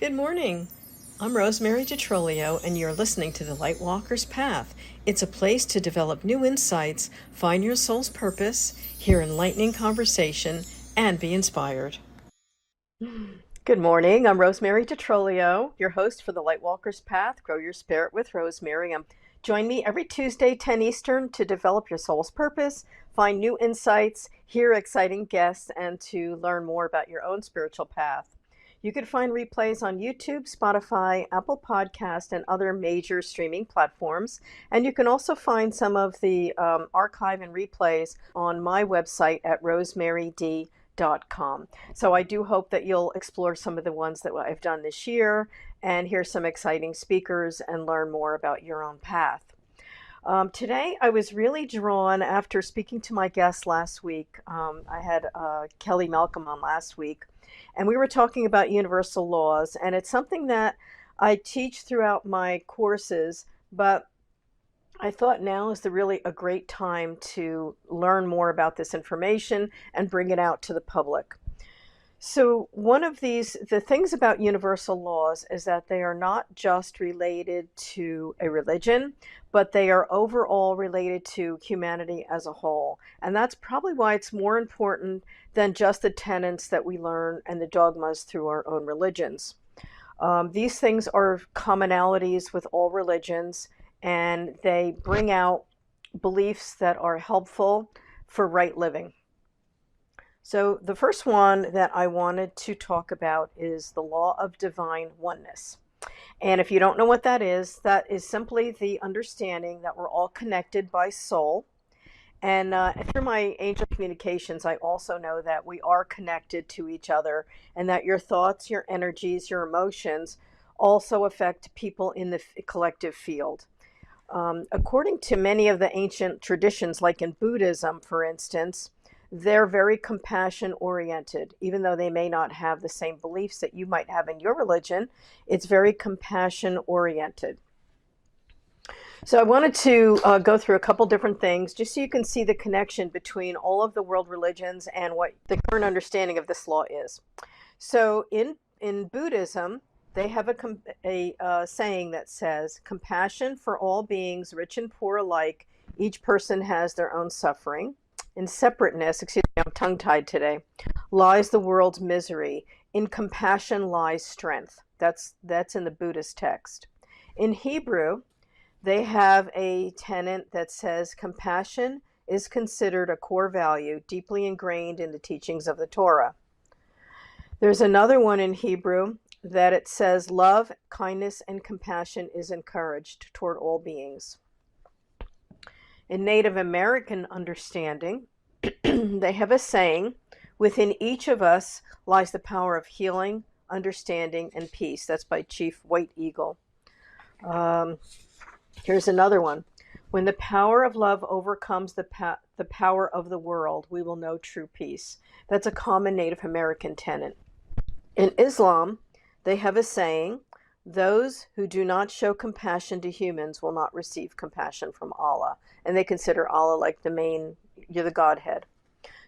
Good morning. I'm Rosemary and you're listening to The Lightwalker's Path. It's a place to develop new insights, find your soul's purpose, hear enlightening conversation, and be inspired. Good morning. I'm Rosemary DiTrolio, your host for The Lightwalker's Path, Grow Your Spirit with Rosemary. Join me every Tuesday, 10 Eastern, to develop your soul's purpose, find new insights, hear exciting guests, and to learn more about your own spiritual path. You can find replays on YouTube, Spotify, Apple Podcast, and other major streaming platforms. And you can also find some of the archive and replays on my website at rosemaryd.com. So I do hope that you'll explore some of the ones that I've done this year and hear some exciting speakers and learn more about your own path. Today, I was really drawn after speaking to my guest last week. I had Kelly Malcolm on last week. And we were talking about universal laws, and it's something that I teach throughout my courses, but I thought now is really a great time to learn more about this information and bring it out to the public. So the things about universal laws is that they are not just related to a religion, but they are overall related to humanity as a whole. And that's probably why it's more important than just the tenets that we learn and the dogmas through our own religions. These things are commonalities with all religions, and they bring out beliefs that are helpful for right living. So the first one that I wanted to talk about is the law of divine oneness. And if you don't know what that is simply the understanding that we're all connected by soul. And through my angel communications, I also know that we are connected to each other and that your thoughts, your energies, your emotions also affect people in the collective field. According to many of the ancient traditions, like in Buddhism, for instance, they're very compassion oriented. Even though they may not have the same beliefs that you might have in your religion, it's very compassion oriented. So I wanted to go through a couple different things just so you can see the connection between all of the world religions and what the current understanding of this law is. So in Buddhism, they have a saying that says, compassion for all beings, rich and poor alike. Each person has their own suffering. In separateness, I'm tongue-tied today, lies the world's misery. In compassion lies strength. That's in the Buddhist text. In Hebrew, they have a tenet that says compassion is considered a core value deeply ingrained in the teachings of the Torah. There's another one in Hebrew that it says love, kindness, and compassion is encouraged toward all beings. In Native American understanding, they have a saying, within each of us lies the power of healing, understanding, and peace. That's by Chief White Eagle. Here's another one. When the power of love overcomes the power of the world, we will know true peace. That's a common Native American tenet. In Islam, they have a saying, those who do not show compassion to humans will not receive compassion from Allah. And they consider Allah like you're the Godhead.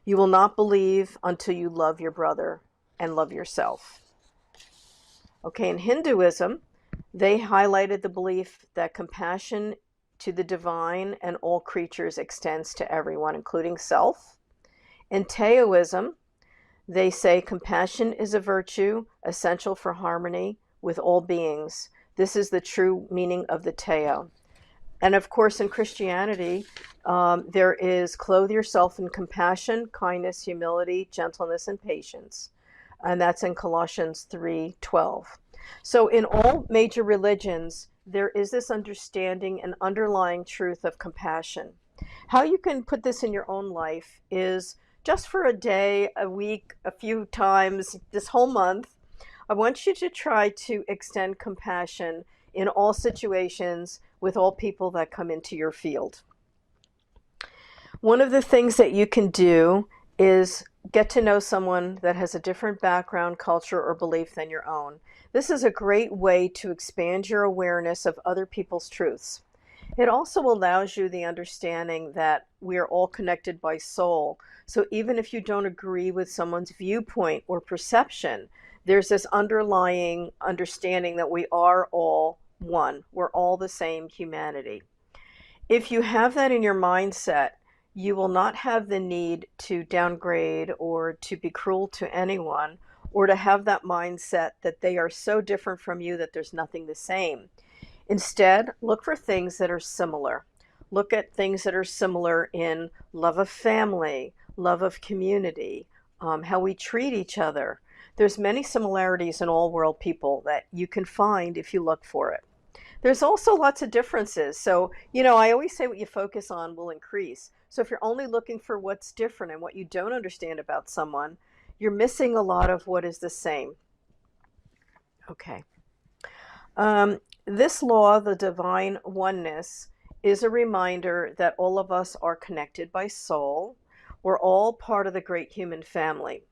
You will not believe until you love your brother and love yourself. Okay, in Hinduism, they highlighted the belief that compassion to the divine and all creatures extends to everyone, including self. In Taoism, they say compassion is a virtue essential for harmony with all beings. This is the true meaning of the Tao. And of course, in Christianity, there is clothe yourself in compassion, kindness, humility, gentleness, and patience. And that's in Colossians 3:12. So in all major religions, there is this understanding and underlying truth of compassion. How you can put this in your own life is just for a day, a week, a few times, this whole month, I want you to try to extend compassion in all situations with all people that come into your field. One of the things that you can do is get to know someone that has a different background, culture, or belief than your own. This is a great way to expand your awareness of other people's truths. It also allows you the understanding that we are all connected by soul. So even if you don't agree with someone's viewpoint or perception, There's this underlying understanding that we are all one. We're all the same humanity. If you have that in your mindset, you will not have the need to downgrade or to be cruel to anyone, or to have that mindset that they are so different from you that there's nothing the same. Instead, look for things that are similar. Look at things that are similar in love of family, love of community, how we treat each other. There's many similarities in all world people that you can find if you look for it. There's also lots of differences. So, I always say what you focus on will increase. So if you're only looking for what's different and what you don't understand about someone, you're missing a lot of what is the same. Okay. This law, the divine oneness, is a reminder that all of us are connected by soul. We're all part of the great human family.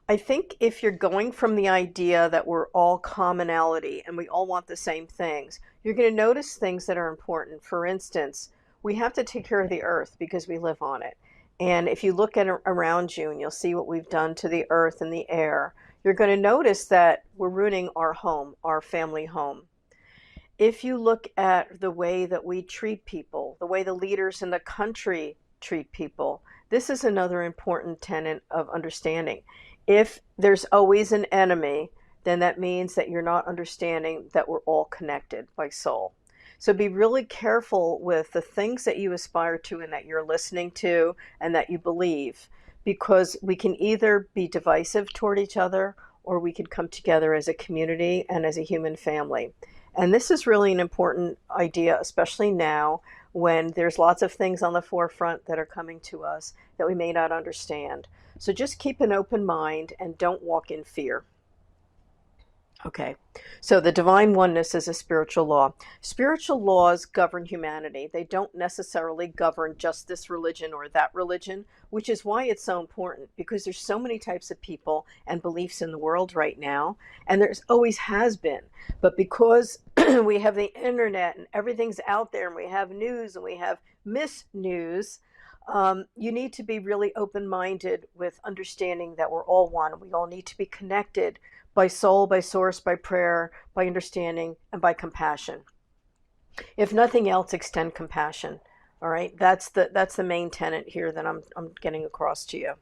I think if you're going from the idea that we're all commonality and we all want the same things, you're going to notice things that are important. For instance, we have to take care of the earth because we live on it. And if you look at around you and you'll see what we've done to the earth and the air, you're going to notice that we're ruining our home, our family home. If you look at the way that we treat people, the way the leaders in the country treat people, this is another important tenet of understanding. If there's always an enemy, then that means that you're not understanding that we're all connected by soul. So be really careful with the things that you aspire to and that you're listening to and that you believe, because we can either be divisive toward each other or we can come together as a community and as a human family. And this is really an important idea, especially now when there's lots of things on the forefront that are coming to us that we may not understand. So just keep an open mind and don't walk in fear. Okay, so the divine oneness is a spiritual law. Spiritual laws govern humanity. They don't necessarily govern just this religion or that religion, which is why it's so important, because there's so many types of people and beliefs in the world right now, and there's always has been. But because we have the internet and everything's out there and we have news and we have misnews, you need to be really open-minded with understanding that we're all one. We all need to be connected by soul, by source, by prayer, by understanding, and by compassion. If nothing else, extend compassion. All right, that's the main tenet here that I'm getting across to you.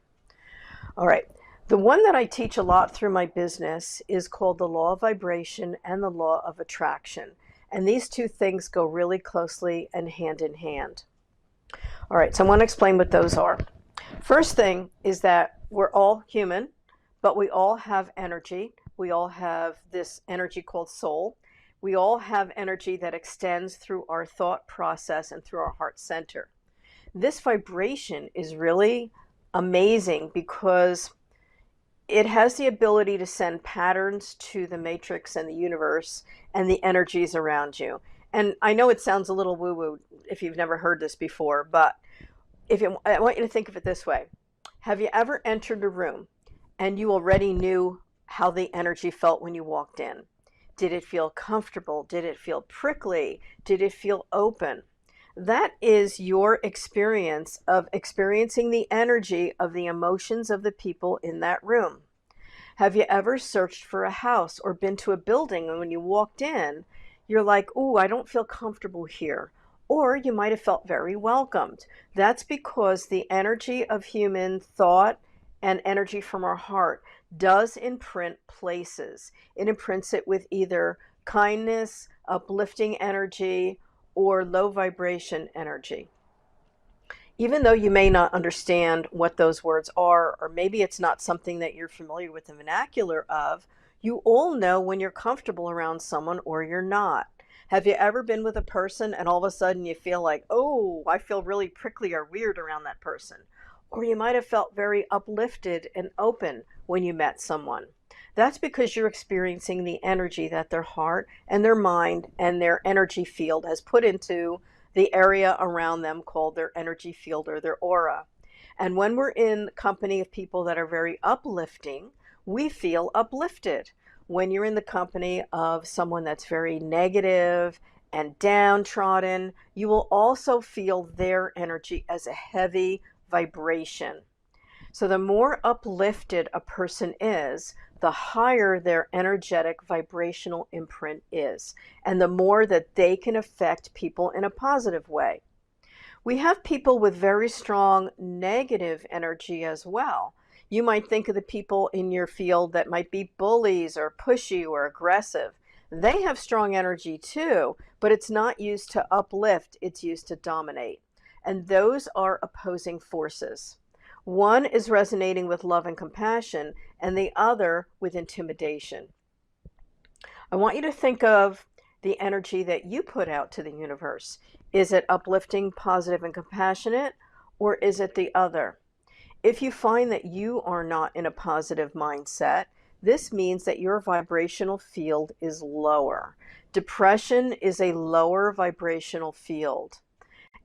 All right, the one that I teach a lot through my business is called the law of vibration and the law of attraction. And these two things go really closely and hand in hand. All right, so I want to explain what those are. First thing is that we're all human, but we all have energy. We all have this energy called soul. We all have energy that extends through our thought process and through our heart center. This vibration is really amazing because it has the ability to send patterns to the matrix and the universe and the energies around you. And I know it sounds a little woo-woo if you've never heard this before, but I want you to think of it this way. Have you ever entered a room and you already knew how the energy felt when you walked in? Did it feel comfortable? Did it feel prickly? Did it feel open? That is your experience of experiencing the energy of the emotions of the people in that room. Have you ever searched for a house or been to a building and when you walked in, you're like, ooh, I don't feel comfortable here. Or you might have felt very welcomed. That's because the energy of human thought and energy from our heart does imprint places. It imprints it with either kindness, uplifting energy, or low vibration energy. Even though you may not understand what those words are, or maybe it's not something that you're familiar with the vernacular of, you all know when you're comfortable around someone or you're not. Have you ever been with a person and all of a sudden you feel like, oh, I feel really prickly or weird around that person? Or you might have felt very uplifted and open when you met someone. That's because you're experiencing the energy that their heart and their mind and their energy field has put into the area around them called their energy field or their aura. And when we're in company of people that are very uplifting, we feel uplifted. When you're in the company of someone that's very negative and downtrodden, you will also feel their energy as a heavy vibration. So the more uplifted a person is, the higher their energetic vibrational imprint is, and the more that they can affect people in a positive way. We have people with very strong negative energy as well. You might think of the people in your field that might be bullies or pushy or aggressive. They have strong energy too, but it's not used to uplift, it's used to dominate. And those are opposing forces. One is resonating with love and compassion, and the other with intimidation. I want you to think of the energy that you put out to the universe. Is it uplifting, positive, and compassionate, or is it the other? If you find that you are not in a positive mindset, this means that your vibrational field is lower. Depression is a lower vibrational field.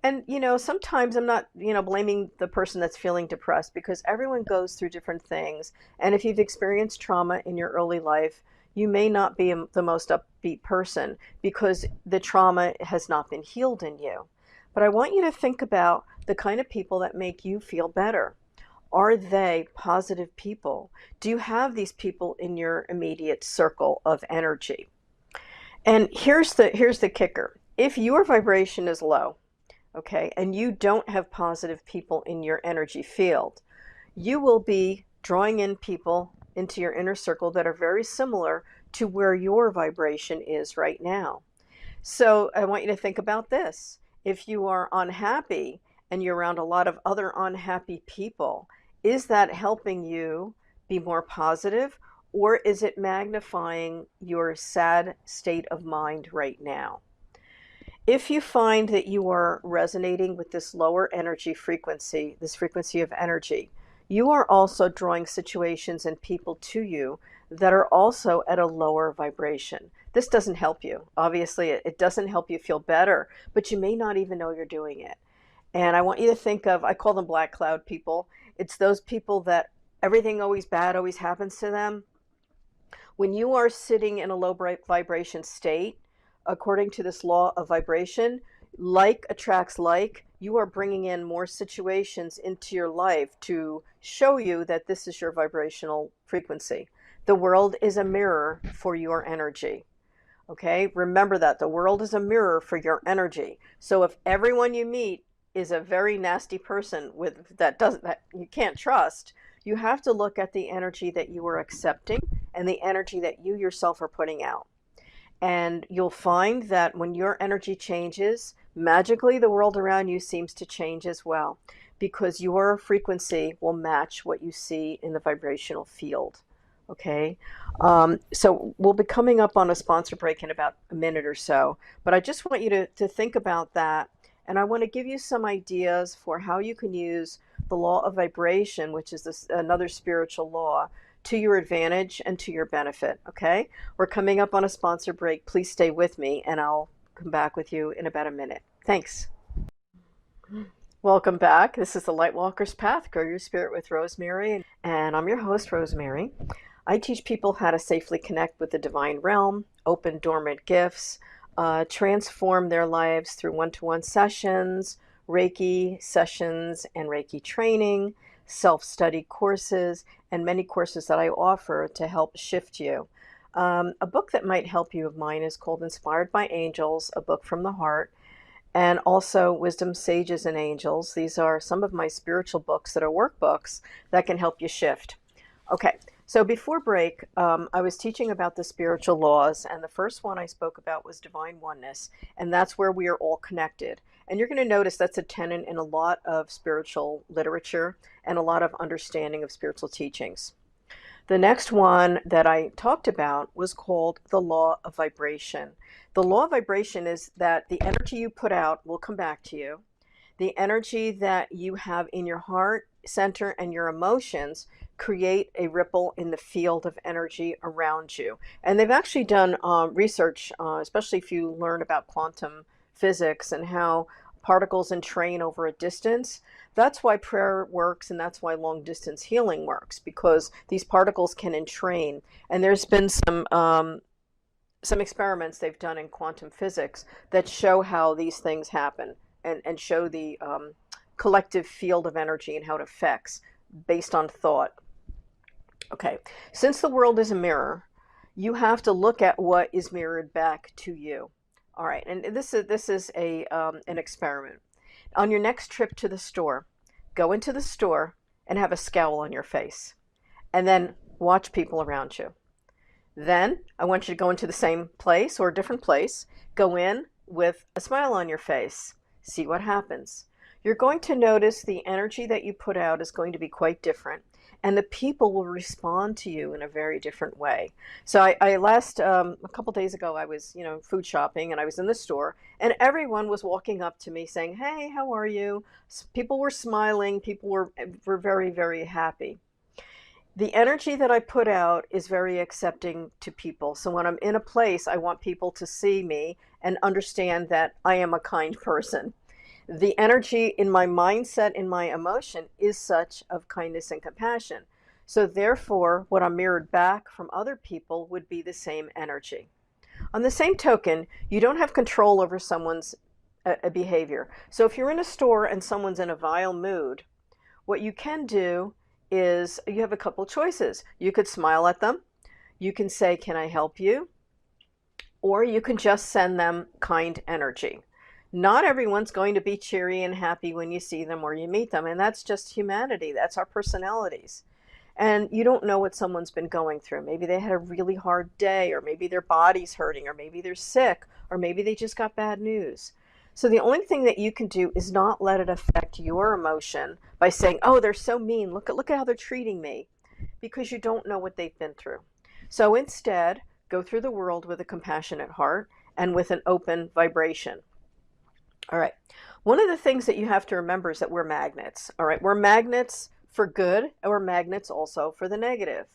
And, sometimes I'm not, blaming the person that's feeling depressed, because everyone goes through different things. And if you've experienced trauma in your early life, you may not be the most upbeat person because the trauma has not been healed in you. But I want you to think about the kind of people that make you feel better. Are they positive people? Do you have these people in your immediate circle of energy? And here's the kicker. If your vibration is low, okay, and you don't have positive people in your energy field, you will be drawing in people into your inner circle that are very similar to where your vibration is right now. So I want you to think about this. If you are unhappy and you're around a lot of other unhappy people, is that helping you be more positive, or is it magnifying your sad state of mind right now? If you find that you are resonating with this lower energy frequency, this frequency of energy, you are also drawing situations and people to you that are also at a lower vibration. This doesn't help you. Obviously, it doesn't help you feel better, but you may not even know you're doing it. And I want you to think of, I call them black cloud people. It's those people that everything always bad always happens to them. When you are sitting in a low vibration state, according to this law of vibration, like attracts like, you are bringing in more situations into your life to show you that this is your vibrational frequency. The world is a mirror for your energy. Okay, remember that the world is a mirror for your energy. So if everyone you meet is a very nasty person that you can't trust, you have to look at the energy that you are accepting and the energy that you yourself are putting out. And you'll find that when your energy changes, magically the world around you seems to change as well, because your frequency will match what you see in the vibrational field. Okay, so we'll be coming up on a sponsor break in about a minute or so, but I just want you to think about that. And I want to give you some ideas for how you can use the law of vibration, which is another spiritual law, to your advantage and to your benefit. Okay, we're coming up on a sponsor break. Please stay with me and I'll come back with you in about a minute. Thanks. Welcome back. This is the Lightwalker's Path, Grow Your Spirit with Rosemary, and I'm your host, Rosemary. I teach people how to safely connect with the divine realm, open dormant gifts, transform their lives through one-to-one sessions, Reiki sessions and Reiki training, self-study courses, and many courses that I offer to help shift you. A book that might help you of mine is called Inspired by Angels, a book from the heart, and also Wisdom, Sages, and Angels. These are some of my spiritual books that are workbooks that can help you shift. Okay, so before break, I was teaching about the spiritual laws, and the first one I spoke about was divine oneness, and that's where we are all connected. And you're going to notice that's a tenet in a lot of spiritual literature and a lot of understanding of spiritual teachings. The next one that I talked about was called the law of vibration. The law of vibration is that the energy you put out will come back to you. The energy that you have in your heart center and your emotions create a ripple in the field of energy around you. And they've actually done research, especially if you learn about quantum physics and how particles entrain over a distance. That's why prayer works, and that's why long distance healing works, because these particles can entrain. And there's been some experiments they've done in quantum physics that show how these things happen and show the collective field of energy and how it affects based on thought. Okay, since the world is a mirror, you have to look at what is mirrored back to you. All right, and this is a an experiment. On your next trip to the store, go into the store and have a scowl on your face, and then watch people around you. Then I want you to go into the same place or a different place. Go in with a smile on your face. See what happens. You're going to notice the energy that you put out is going to be quite different, and the people will respond to you in a very different way. So I last a couple days ago, I was food shopping, and I was in the store, and everyone was walking up to me saying, "Hey, how are you?" People were smiling. People were very, very happy. The energy that I put out is very accepting to people. So when I'm in a place, I want people to see me and understand that I am a kind person. The energy in my mindset, in my emotion, is such of kindness and compassion. So therefore, what I'm mirrored back from other people would be the same energy. On the same token, you don't have control over someone's behavior. So if you're in a store and someone's in a vile mood, what you can do is you have a couple choices. You could smile at them. You can say, "Can I help you?" Or you can just send them kind energy. Not everyone's going to be cheery and happy when you see them or you meet them, and that's just humanity. That's our personalities. And you don't know what someone's been going through. Maybe they had a really hard day, or maybe their body's hurting, or maybe they're sick, or maybe they just got bad news. So the only thing that you can do is not let it affect your emotion by saying, "Oh, they're so mean. Look at how they're treating me," because you don't know what they've been through. So instead, go through the world with a compassionate heart and with an open vibration. All right. One of the things that you have to remember is that we're magnets. All right. We're magnets for good, and we're magnets also for the negative.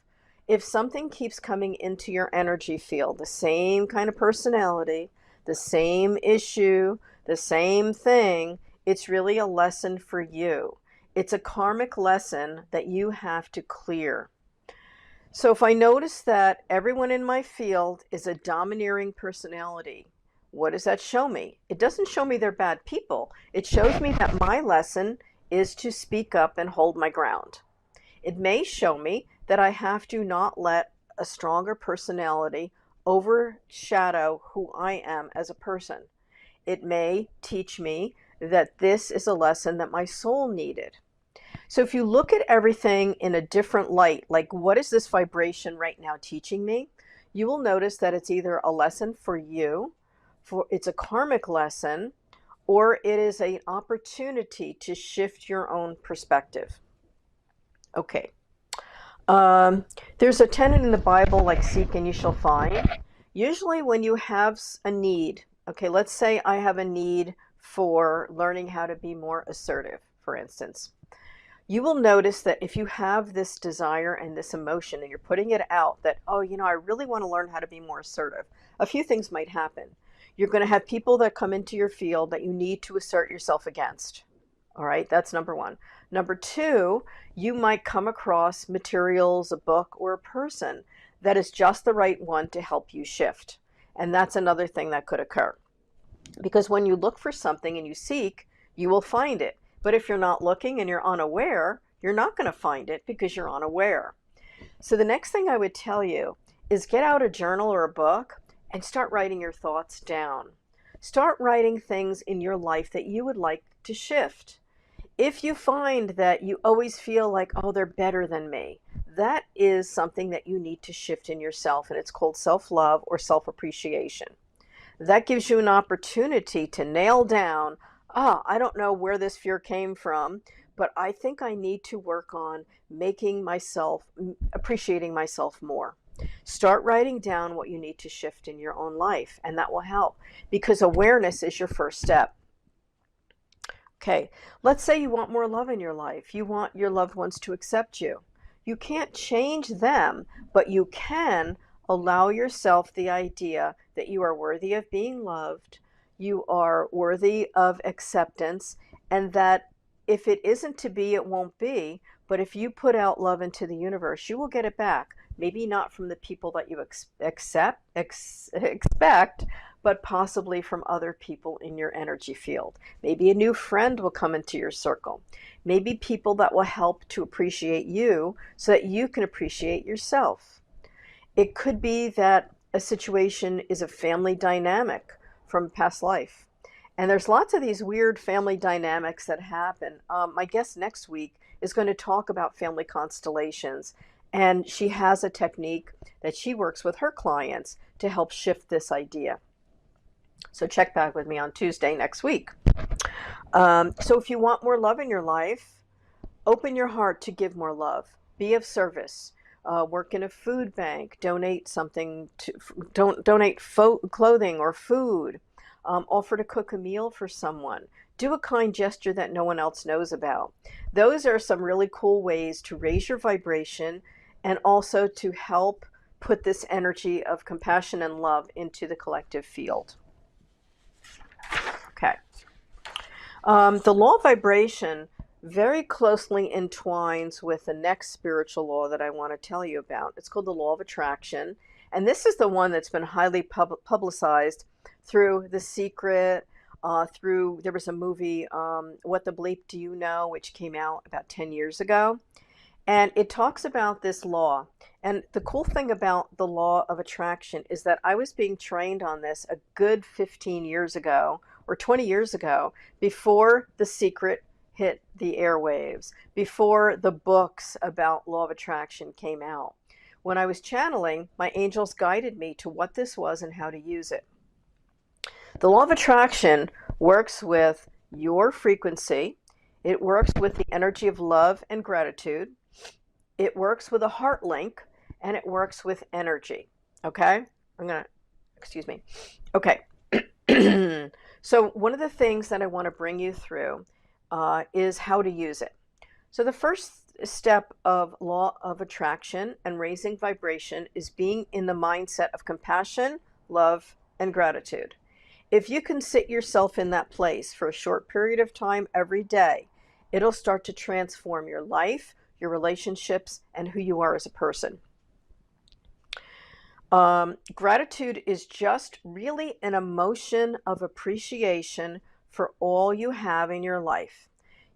If something keeps coming into your energy field, the same kind of personality, the same issue, the same thing, it's really a lesson for you. It's a karmic lesson that you have to clear. So if I notice that everyone in my field is a domineering personality, what does that show me? It doesn't show me they're bad people. It shows me that my lesson is to speak up and hold my ground. It may show me that I have to not let a stronger personality overshadow who I am as a person. It may teach me that this is a lesson that my soul needed. So if you look at everything in a different light, like what is this vibration right now teaching me, you will notice that it's either a lesson for you, it's a karmic lesson, or it is an opportunity to shift your own perspective. Okay. There's a tenet in the Bible like seek and you shall find. Usually when you have a need, okay, let's say I have a need for learning how to be more assertive, for instance. You will notice that if you have this desire and this emotion and you're putting it out that, "Oh, I really want to learn how to be more assertive," a few things might happen. You're going to have people that come into your field that you need to assert yourself against. All right, that's number one. Number two, you might come across materials, a book, or a person that is just the right one to help you shift. And that's another thing that could occur. Because when you look for something and you seek, you will find it. But if you're not looking and you're unaware, you're not going to find it because you're unaware. So the next thing I would tell you is get out a journal or a book and start writing your thoughts down. Start writing things in your life that you would like to shift. If you find that you always feel like, "Oh, they're better than me," that is something that you need to shift in yourself, and it's called self-love or self-appreciation. That gives you an opportunity to nail down, I don't know where this fear came from, but I think I need to work on appreciating myself more. Start writing down what you need to shift in your own life, and that will help because awareness is your first step. Okay, let's say you want more love in your life. You want your loved ones to accept you. You can't change them, but you can allow yourself the idea that you are worthy of being loved, you are worthy of acceptance, and that if it isn't to be, it won't be. But if you put out love into the universe, you will get it back. Maybe not from the people that you expect, but possibly from other people in your energy field. Maybe a new friend will come into your circle. Maybe people that will help to appreciate you so that you can appreciate yourself. It could be that a situation is a family dynamic from past life. And there's lots of these weird family dynamics that happen. My guest next week is going to talk about family constellations. And she has a technique that she works with her clients to help shift this idea. So check back with me on Tuesday next week. So if you want more love in your life, open your heart to give more love. Be of service. Work in a food bank. Donate something to donate clothing or food. Offer to cook a meal for someone. Do a kind gesture that no one else knows about. Those are some really cool ways to raise your vibration and also to help put this energy of compassion and love into the collective field. Okay. The law of vibration very closely entwines with the next spiritual law that I want to tell you about. It's called the law of attraction. And this is the one that's been highly publicized through The Secret, there was a movie, What the Bleep Do You Know, which came out about 10 years ago. And it talks about this law. And the cool thing about the law of attraction is that I was being trained on this a good 15 years ago or 20 years ago, before The Secret hit the airwaves, before the books about law of attraction came out. When I was channeling, my angels guided me to what this was and how to use it. The law of attraction works with your frequency. It works with the energy of love and gratitude. It works with a heart link, and it works with energy. Okay? Excuse me. Okay. So one of the things that I want to bring you through is how to use it. So the first step of law of attraction and raising vibration is being in the mindset of compassion, love, and gratitude. If you can sit yourself in that place for a short period of time every day, it'll start to transform your life, your relationships, and who you are as a person. Gratitude is just really an emotion of appreciation for all you have in your life.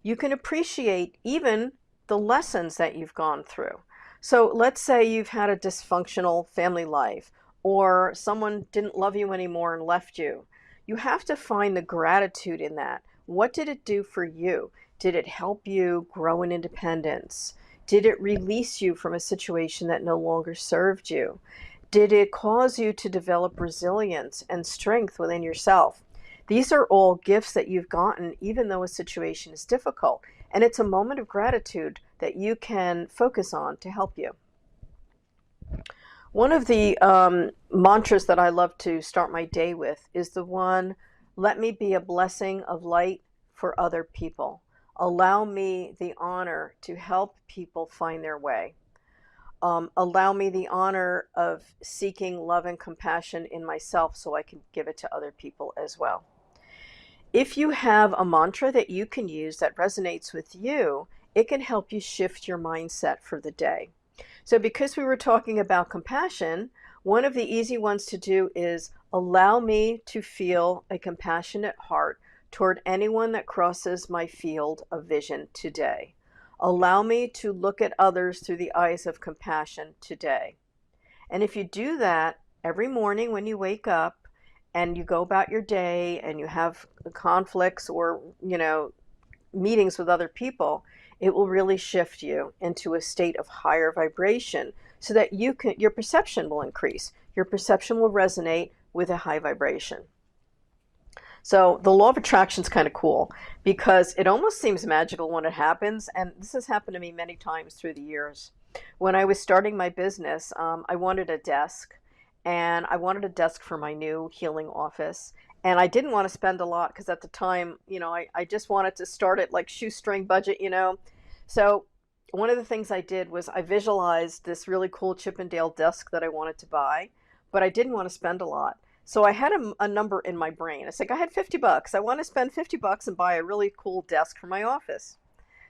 You can appreciate even the lessons that you've gone through. So let's say you've had a dysfunctional family life, or someone didn't love you anymore and left you. You have to find the gratitude in that. What did it do for you? Did it help you grow in independence? Did it release you from a situation that no longer served you? Did it cause you to develop resilience and strength within yourself? These are all gifts that you've gotten, even though a situation is difficult. And it's a moment of gratitude that you can focus on to help you. One of the mantras that I love to start my day with is the one, let me be a blessing of light for other people. Allow me the honor to help people find their way. Allow me the honor of seeking love and compassion in myself so I can give it to other people as well. If you have a mantra that you can use that resonates with you, it can help you shift your mindset for the day. So because we were talking about compassion, one of the easy ones to do is allow me to feel a compassionate heart toward anyone that crosses my field of vision today. Allow me to look at others through the eyes of compassion today. And if you do that every morning when you wake up and you go about your day and you have conflicts or, meetings with other people, it will really shift you into a state of higher vibration so that your perception will increase. Your perception will resonate with a high vibration. So the law of attraction is kind of cool because it almost seems magical when it happens. And this has happened to me many times through the years. When I was starting my business, I wanted a desk, and I wanted a desk for my new healing office. And I didn't want to spend a lot because at the time, I just wanted to start at like shoestring budget, So one of the things I did was I visualized this really cool Chippendale desk that I wanted to buy, but I didn't want to spend a lot. So I had a number in my brain. It's like, I had $50. I want to spend $50 and buy a really cool desk for my office.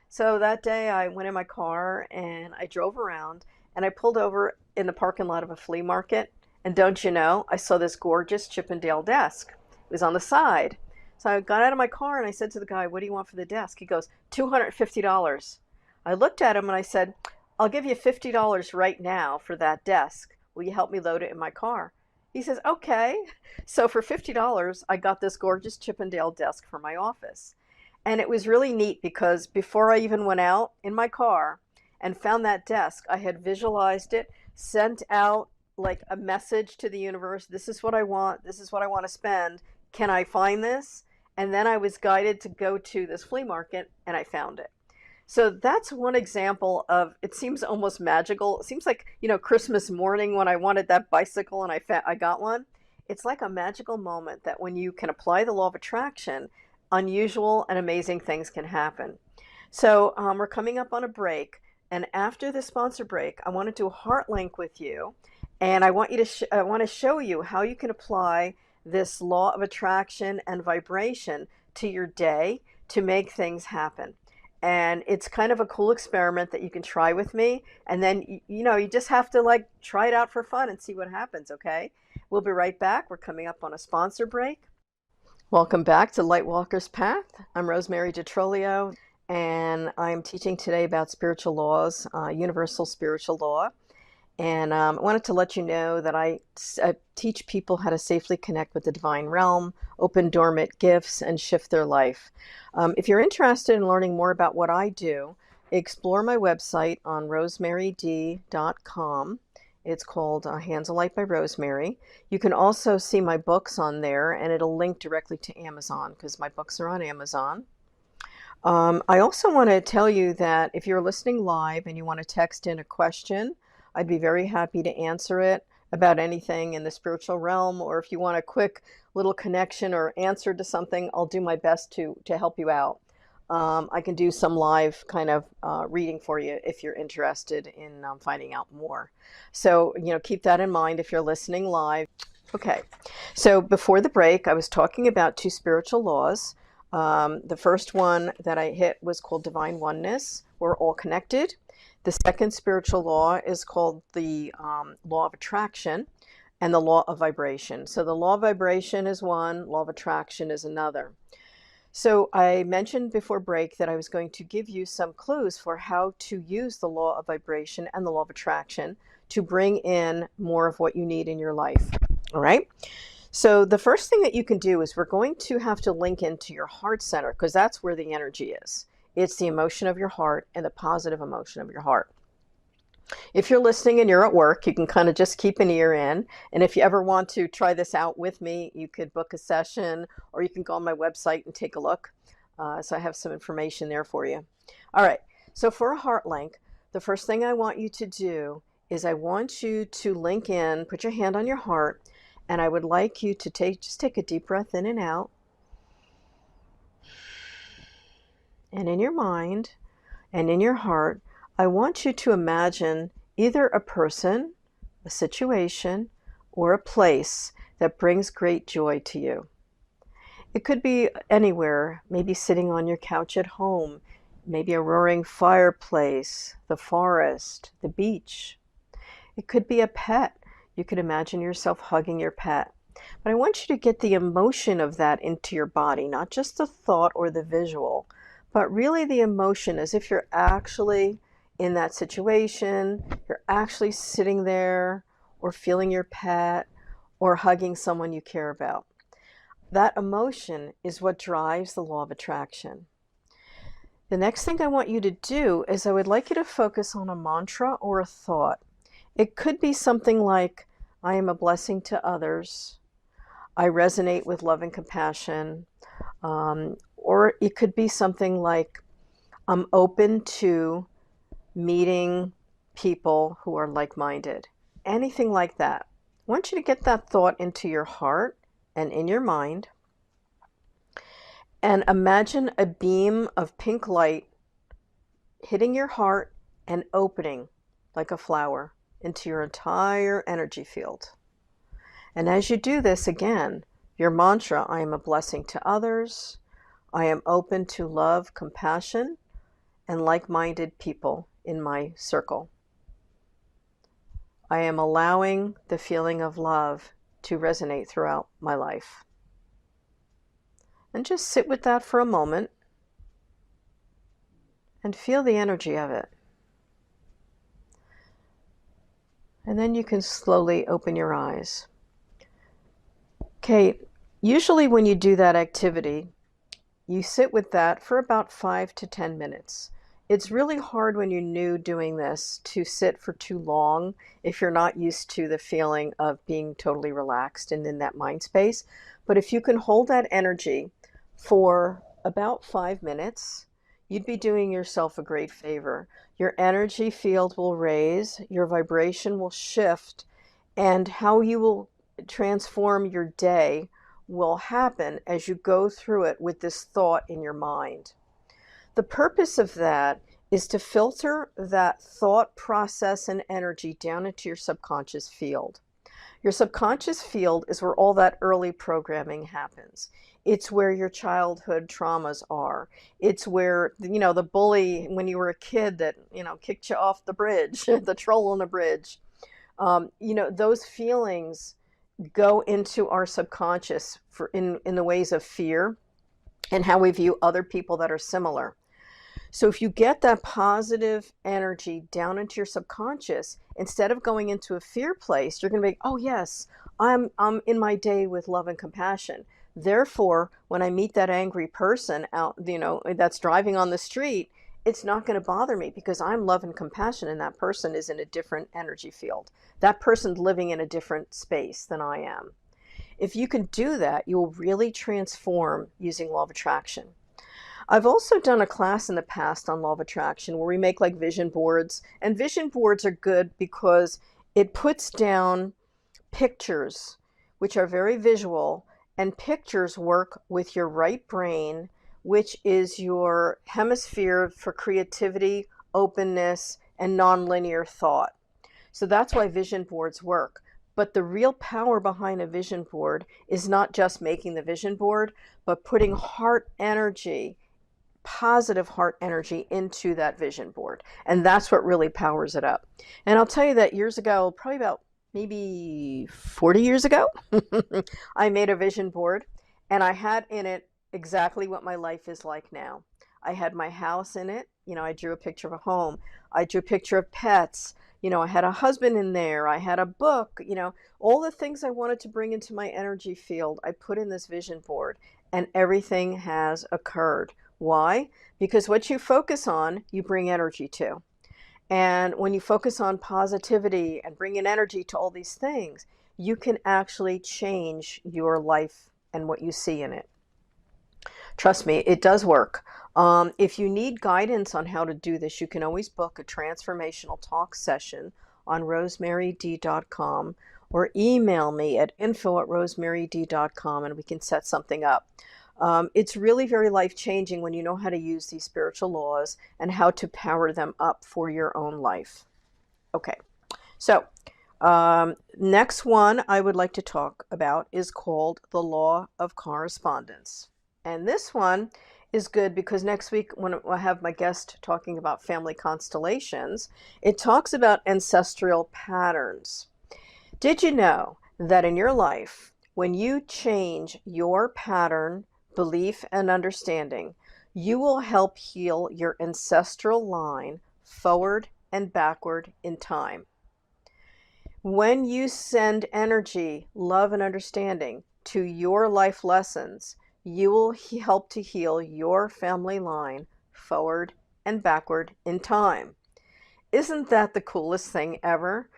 So that day I went in my car and I drove around and I pulled over in the parking lot of a flea market And don't you know, I saw this gorgeous Chippendale desk. It was on the side. So I got out of my car and I said to the guy, "What do you want for the desk?" He goes, $250. I looked at him and I said, "I'll give you $50 right now for that desk. Will you help me load it in my car?" He says, "Okay." So for $50, I got this gorgeous Chippendale desk for my office. And it was really neat because before I even went out in my car and found that desk, I had visualized it, sent out like a message to the universe. This is what I want. This is what I want to spend. Can I find this? And then I was guided to go to this flea market and I found it. So that's one example of, it seems almost magical. It seems like, Christmas morning when I wanted that bicycle and I got one. It's like a magical moment that when you can apply the law of attraction, unusual and amazing things can happen. So we're coming up on a break. And after the sponsor break, I want to do a heart link with you. And I want you to I want to show you how you can apply this law of attraction and vibration to your day to make things happen. And it's kind of a cool experiment that you can try with me. And then, you just have to like try it out for fun and see what happens, okay? We'll be right back. We're coming up on a sponsor break. Welcome back to Lightwalker's Path. I'm Rosemary DiTrolio, and I'm teaching today about spiritual laws, universal spiritual law. And I wanted to let you know that I teach people how to safely connect with the divine realm, open dormant gifts, and shift their life. If you're interested in learning more about what I do, explore my website on rosemaryd.com. It's called Hands of Light by Rosemary. You can also see my books on there, and it'll link directly to Amazon because my books are on Amazon. I also want to tell you that if you're listening live and you want to text in a question, I'd be very happy to answer it about anything in the spiritual realm, or if you want a quick little connection or answer to something, I'll do my best to help you out. I can do some live kind of reading for you if you're interested in finding out more. So, keep that in mind if you're listening live. Okay, so before the break, I was talking about two spiritual laws. The first one that I hit was called divine oneness. We're all connected. The second spiritual law is called the law of attraction and the law of vibration. So the law of vibration is one, law of attraction is another. So I mentioned before break that I was going to give you some clues for how to use the law of vibration and the law of attraction to bring in more of what you need in your life. All right. So the first thing that you can do is we're going to have to link into your heart center because that's where the energy is. It's the emotion of your heart and the positive emotion of your heart. If you're listening and you're at work, you can kind of just keep an ear in. And if you ever want to try this out with me, you could book a session or you can go on my website and take a look. So I have some information there for you. All right. So for a heart link, the first thing I want you to do is I want you to link in, put your hand on your heart, and I would like you to just take a deep breath in and out. And in your mind and in your heart, I want you to imagine either a person, a situation, or a place that brings great joy to you. It could be anywhere, maybe sitting on your couch at home, maybe a roaring fireplace, the forest, the beach. It could be a pet. You could imagine yourself hugging your pet. But I want you to get the emotion of that into your body, not just the thought or the visual, but really the emotion as if you're actually in that situation, you're actually sitting there or feeling your pet or hugging someone you care about. That emotion is what drives the law of attraction. The next thing I want you to do is I would like you to focus on a mantra or a thought. It could be something like, I am a blessing to others. I resonate with love and compassion. Or it could be something like, I'm open to meeting people who are like-minded. Anything like that. I want you to get that thought into your heart and in your mind. And imagine a beam of pink light hitting your heart and opening like a flower into your entire energy field. And as you do this, again, your mantra, I am a blessing to others. I am open to love, compassion, and like-minded people in my circle. I am allowing the feeling of love to resonate throughout my life. And just sit with that for a moment and feel the energy of it. And then you can slowly open your eyes. Okay, usually when you do that activity, you sit with that for about 5 to 10 minutes. It's really hard when you're new doing this to sit for too long if you're not used to the feeling of being totally relaxed and in that mind space. But if you can hold that energy for about 5 minutes, you'd be doing yourself a great favor. Your energy field will raise, your vibration will shift, and how you will transform your day will happen as you go through it with this thought in your mind. The purpose of that is to filter that thought process and energy down into your subconscious field. Your subconscious field is where all that early programming happens. It's where your childhood traumas are. It's where, the bully when you were a kid that, kicked you off the bridge, the troll on the bridge. Those feelings go into our subconscious in the ways of fear and how we view other people that are similar. So if you get that positive energy down into your subconscious, instead of going into a fear place, you're going to be, oh yes, I'm in my day with love and compassion. Therefore, when I meet that angry person out, that's driving on the street, it's not going to bother me because I'm love and compassion and that person is in a different energy field. That person's living in a different space than I am. If you can do that, you will really transform using law of attraction. I've also done a class in the past on law of attraction where we make like vision boards, and vision boards are good because it puts down pictures, which are very visual, and pictures work with your right brain, which is your hemisphere for creativity, openness, and nonlinear thought. So that's why vision boards work. But the real power behind a vision board is not just making the vision board, but putting heart energy, positive heart energy into that vision board. And that's what really powers it up. And I'll tell you that years ago, probably about maybe 40 years ago, I made a vision board and I had in it exactly what my life is like now. I had my house in it. I drew a picture of a home. I drew a picture of pets. I had a husband in there. I had a book, all the things I wanted to bring into my energy field, I put in this vision board and everything has occurred. Why? Because what you focus on, you bring energy to. And when you focus on positivity and bring in energy to all these things, you can actually change your life and what you see in it. Trust me, it does work. If you need guidance on how to do this, you can always book a transformational talk session on rosemaryd.com or email me at info@rosemaryd.com and we can set something up. It's really very life-changing when you know how to use these spiritual laws and how to power them up for your own life. Okay, so next one I would like to talk about is called the law of correspondence. And this one is good because next week when I have my guest talking about family constellations, it talks about ancestral patterns. Did you know that in your life, when you change your pattern, belief, and understanding, you will help heal your ancestral line forward and backward in time? When you send energy, love, and understanding to your life lessons, you will help to heal your family line forward and backward in time. Isn't that the coolest thing ever?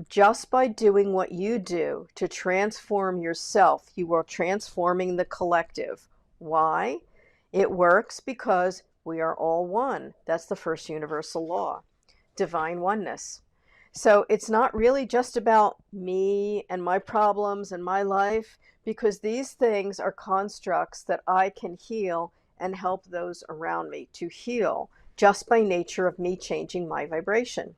Just by doing what you do to transform yourself, you are transforming the collective. Why? It works because we are all one. That's the first universal law, divine oneness. So it's not really just about me and my problems and my life, because these things are constructs that I can heal and help those around me to heal just by nature of me changing my vibration.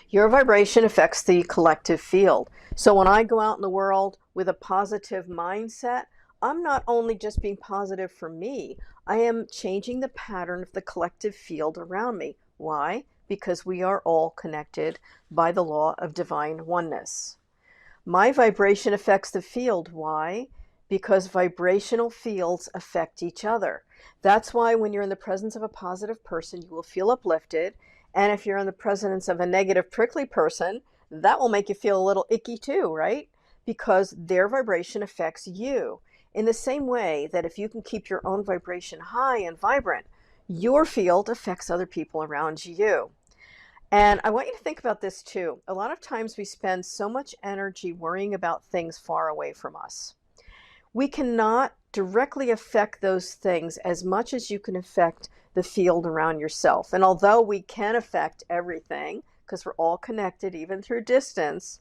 Your vibration affects the collective field. So when I go out in the world with a positive mindset, I'm not only just being positive for me, I am changing the pattern of the collective field around me. Why? because we are all connected by the law of divine oneness. My vibration affects the field. Why? Because vibrational fields affect each other. That's why when you're in the presence of a positive person, you will feel uplifted. And if you're in the presence of a negative, prickly person, that will make you feel a little icky too, right? Because their vibration affects you. In the same way that if you can keep your own vibration high and vibrant, your field affects other people around you. And I want you to think about this too. A lot of times we spend so much energy worrying about things far away from us. We cannot directly affect those things as much as you can affect the field around yourself. And although we can affect everything, because we're all connected even through distance,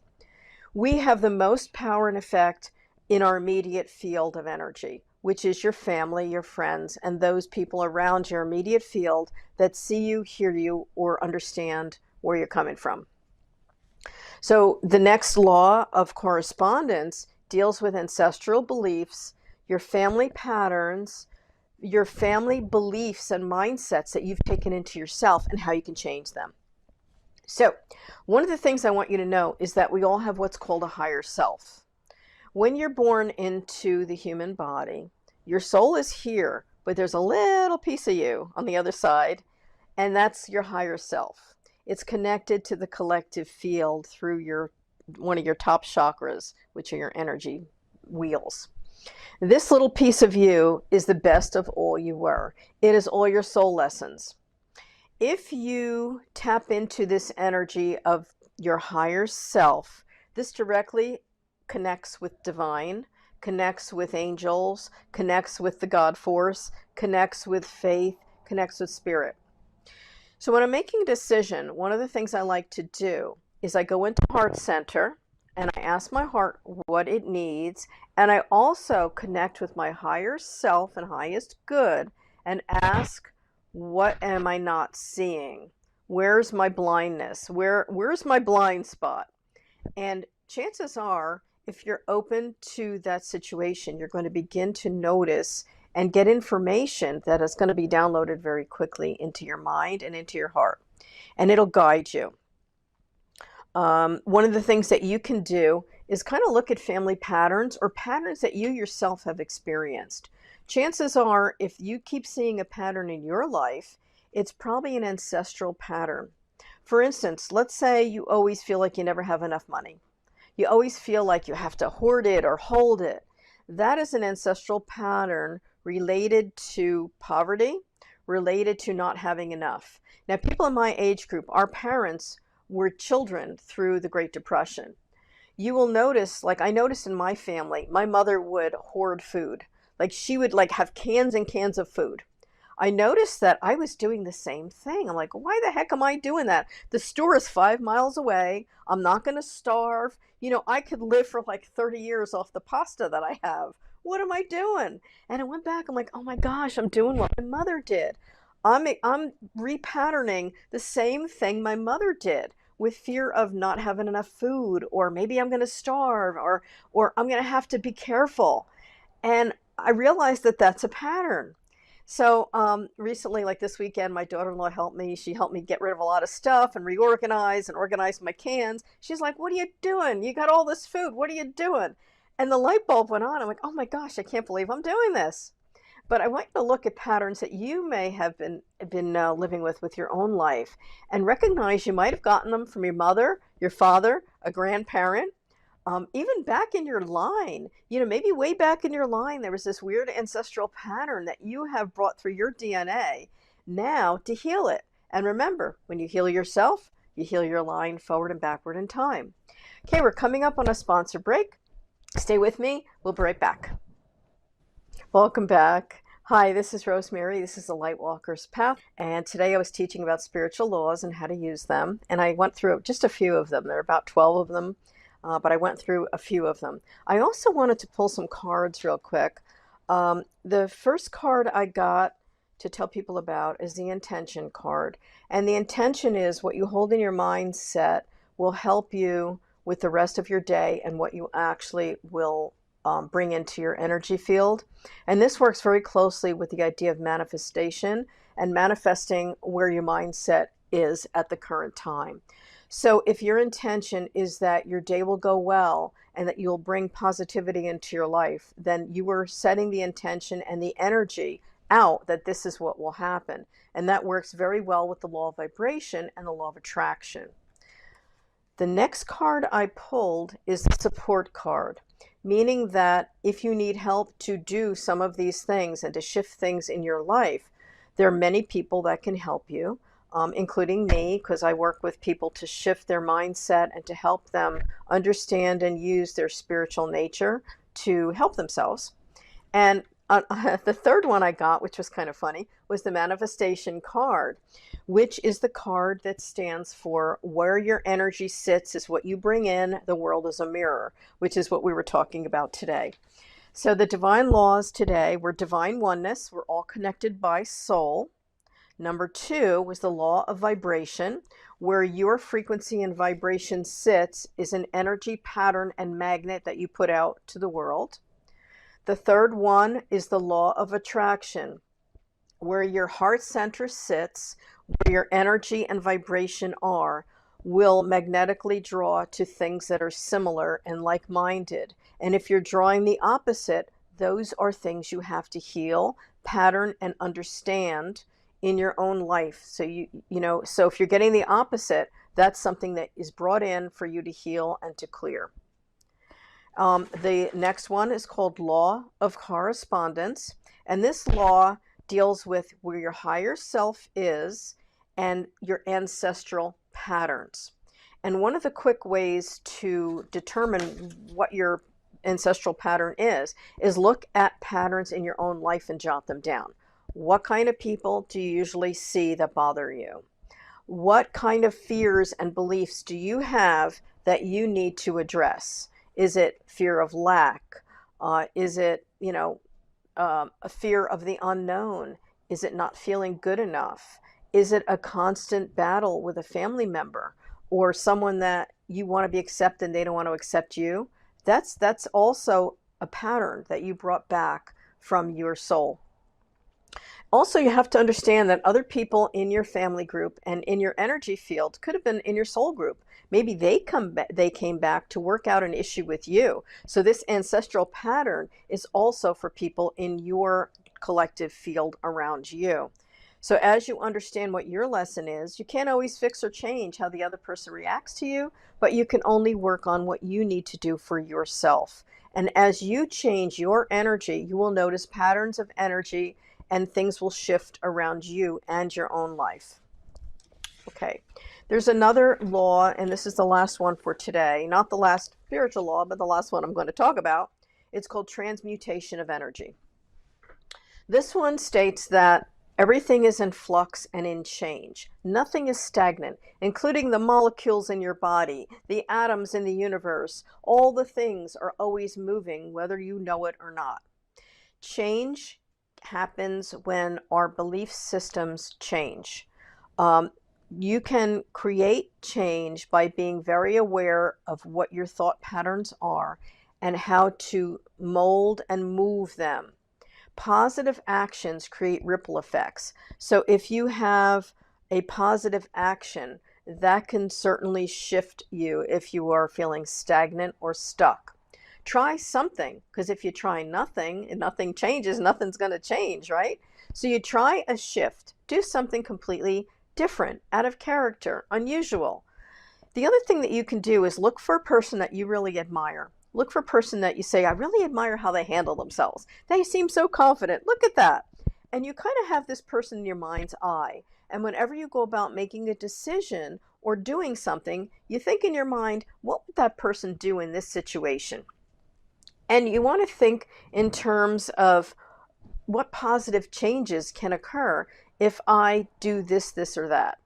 we have the most power and effect in our immediate field of energy, which is your family, your friends, and those people around your immediate field that see you, hear you, or understand where you're coming from. So the next law of correspondence deals with ancestral beliefs, your family patterns, your family beliefs and mindsets that you've taken into yourself and how you can change them. So one of the things I want you to know is that we all have what's called a higher self. When you're born into the human body, your soul is here, but there's a little piece of you on the other side, and that's your higher self. It's connected to the collective field through one of your top chakras, which are your energy wheels. This little piece of you is the best of all you were. It is all your soul lessons. If you tap into this energy of your higher self, this directly connects with divine, connects with angels, connects with the God force, connects with faith, connects with spirit. So when I'm making a decision, one of the things I like to do is I go into heart center and I ask my heart what it needs, and I also connect with my higher self and highest good and ask, what am I not seeing? Where's my blindness? Where's my blind spot? And chances are, if you're open to that situation, you're going to begin to notice and get information that is going to be downloaded very quickly into your mind and into your heart. And it'll guide you. One of the things that you can do is kind of look at family patterns or patterns that you yourself have experienced. Chances are, if you keep seeing a pattern in your life, it's probably an ancestral pattern. For instance, let's say you always feel like you never have enough money. You always feel like you have to hoard it or hold it. That is an ancestral pattern related to poverty, related to not having enough. Now, people in my age group, our parents were children through the Great Depression. You will notice, like I noticed in my family, my mother would hoard food. Like she would have cans and cans of food. I noticed that I was doing the same thing. I'm like, why the heck am I doing that? The store is 5 miles away. I'm not going to starve. I could live for like 30 years off the pasta that I have. What am I doing? And I went back. I'm like, oh my gosh, I'm doing what my mother did. I'm repatterning the same thing my mother did, with fear of not having enough food, or maybe I'm going to starve, or I'm going to have to be careful. And I realized that that's a pattern. So recently, like this weekend, my daughter-in-law helped me. She helped me get rid of a lot of stuff and reorganize and organize my cans. She's like, what are you doing? You got all this food. What are you doing? And the light bulb went on. I'm like, oh my gosh, I can't believe I'm doing this. But I want you to look at patterns that you may have been living with your own life, and recognize you might have gotten them from your mother, your father, a grandparent, even back in your line. Maybe way back in your line, there was this weird ancestral pattern that you have brought through your DNA now to heal it. And remember, when you heal yourself, you heal your line forward and backward in time. Okay, we're coming up on a sponsor break. Stay with me. We'll be right back. Welcome back. Hi, this is Rosemary. This is the Lightwalker's Path. And today I was teaching about spiritual laws and how to use them. And I went through just a few of them. There are about 12 of them, but I went through a few of them. I also wanted to pull some cards real quick. The first card I got to tell people about is the intention card. And the intention is what you hold in your mindset will help you with the rest of your day and what you actually will bring into your energy field. And this works very closely with the idea of manifestation and manifesting where your mindset is at the current time. So if your intention is that your day will go well and that you'll bring positivity into your life, then you are setting the intention and the energy out that this is what will happen. And that works very well with the law of vibration and the law of attraction. The next card I pulled is the support card, meaning that if you need help to do some of these things and to shift things in your life, there are many people that can help you, including me, because I work with people to shift their mindset and to help them understand and use their spiritual nature to help themselves. And the third one I got, which was kind of funny, was the manifestation card, which is the card that stands for where your energy sits is what you bring in. The world is a mirror, which is what we were talking about today. So the divine laws today were divine oneness. We're all connected by soul. Number 2 was the law of vibration. Where your frequency and vibration sits is an energy pattern and magnet that you put out to the world. The third one is the law of attraction. Where your heart center sits, where your energy and vibration are, will magnetically draw to things that are similar and like-minded. And if you're drawing the opposite, those are things you have to heal, pattern, and understand in your own life. So so if you're getting the opposite, that's something that is brought in for you to heal and to clear. The next one is called law of correspondence. And this law deals with where your higher self is and your ancestral patterns. And one of the quick ways to determine what your ancestral pattern is look at patterns in your own life and jot them down. What kind of people do you usually see that bother you? What kind of fears and beliefs do you have that you need to address? Is it fear of lack? Is it, a fear of the unknown? Is it not feeling good enough? Is it a constant battle with a family member or someone that you want to be accepted and they don't want to accept you? That's also a pattern that you brought back from your soul. Also, you have to understand that other people in your family group and in your energy field could have been in your soul group. Maybe they came back to work out an issue with you. So this ancestral pattern is also for people in your collective field around you. So as you understand what your lesson is, you can't always fix or change how the other person reacts to you, but you can only work on what you need to do for yourself. And as you change your energy, you will notice patterns of energy and things will shift around you and your own life. Okay, there's another law, and this is the last one for today. Not the last spiritual law, but the last one I'm going to talk about. It's called transmutation of energy. This one states that everything is in flux and in change. Nothing is stagnant, including the molecules in your body, the atoms in the universe. All the things are always moving, whether you know it or not. Change happens when our belief systems change. You can create change by being very aware of what your thought patterns are and how to mold and move them. Positive actions create ripple effects. So if you have a positive action, that can certainly shift you if you are feeling stagnant or stuck. Try something, because if you try nothing and nothing changes, nothing's going to change, right? So you try a shift, do something completely different, out of character, unusual. The other thing that you can do is look for a person that you really admire. Look for a person that you say, I really admire how they handle themselves. They seem so confident. Look at that. And you kind of have this person in your mind's eye. And whenever you go about making a decision or doing something, you think in your mind, what would that person do in this situation? And you want to think in terms of what positive changes can occur if I do this, this, or that.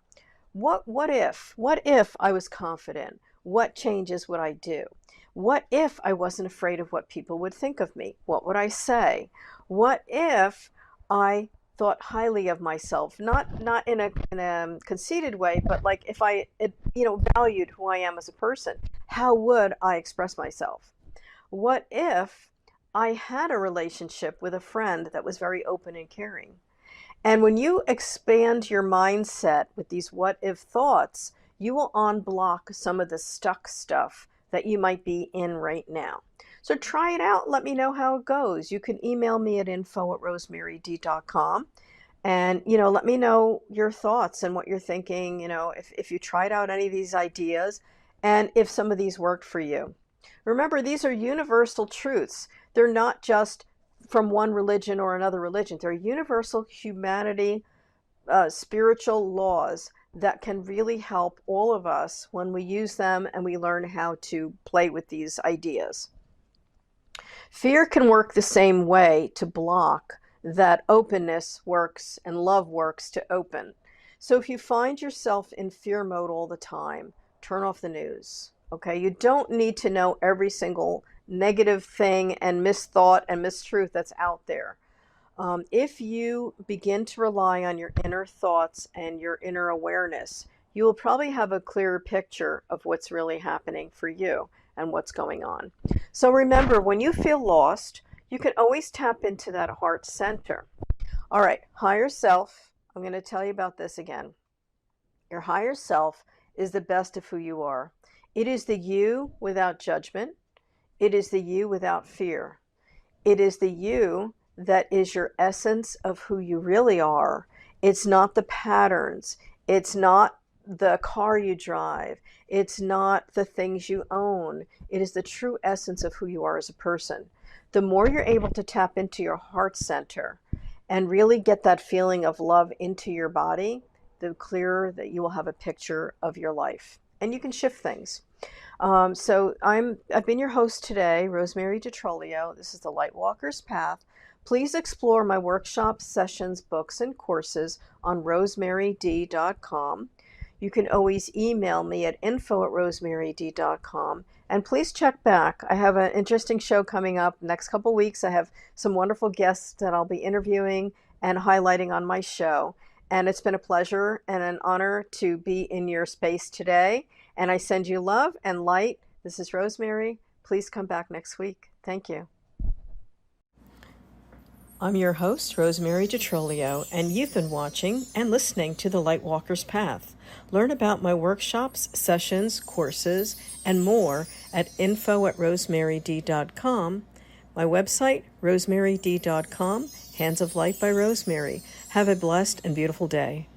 What if I was confident? What changes would I do? What if I wasn't afraid of what people would think of me? What would I say? What if I thought highly of myself? Not in a conceited way, but like if I valued who I am as a person, how would I express myself? What if I had a relationship with a friend that was very open and caring? And when you expand your mindset with these what if thoughts, you will unblock some of the stuck stuff that you might be in right now. So try it out. Let me know how it goes. You can email me at info@rosemaryd.com. And, let me know your thoughts and what you're thinking, if you tried out any of these ideas and if some of these worked for you. Remember, these are universal truths. They're not just from one religion or another religion. They're universal humanity, spiritual laws that can really help all of us when we use them and we learn how to play with these ideas. Fear can work the same way to block that openness works and love works to open. So if you find yourself in fear mode all the time, turn off the news. Okay, you don't need to know every single negative thing and misthought and mistruth that's out there. If you begin to rely on your inner thoughts and your inner awareness, you will probably have a clearer picture of what's really happening for you and what's going on. So remember, when you feel lost, you can always tap into that heart center. All right, higher self. I'm going to tell you about this again. Your higher self is the best of who you are. It is the you without judgment. It is the you without fear. It is the you that is your essence of who you really are. It's not the patterns. It's not the car you drive. It's not the things you own. It is the true essence of who you are as a person. The more you're able to tap into your heart center and really get that feeling of love into your body, the clearer that you will have a picture of your life. And you can shift things. So I've been your host today, Rosemary DiTrolio. This is the Lightwalker's Path. Please explore my workshops, sessions, books, and courses on rosemaryd.com. You can always email me at info@rosemaryd.com. And please check back. I have an interesting show coming up next couple weeks. I have some wonderful guests that I'll be interviewing and highlighting on my show. And it's been a pleasure and an honor to be in your space today. And I send you love and light. This is Rosemary. Please come back next week. Thank you. I'm your host, Rosemary DiTrolio, and you've been watching and listening to The Lightwalker's Path. Learn about my workshops, sessions, courses, and more at info@rosemaryd.com. My website, rosemaryd.com, Hands of Light by Rosemary. Have a blessed and beautiful day.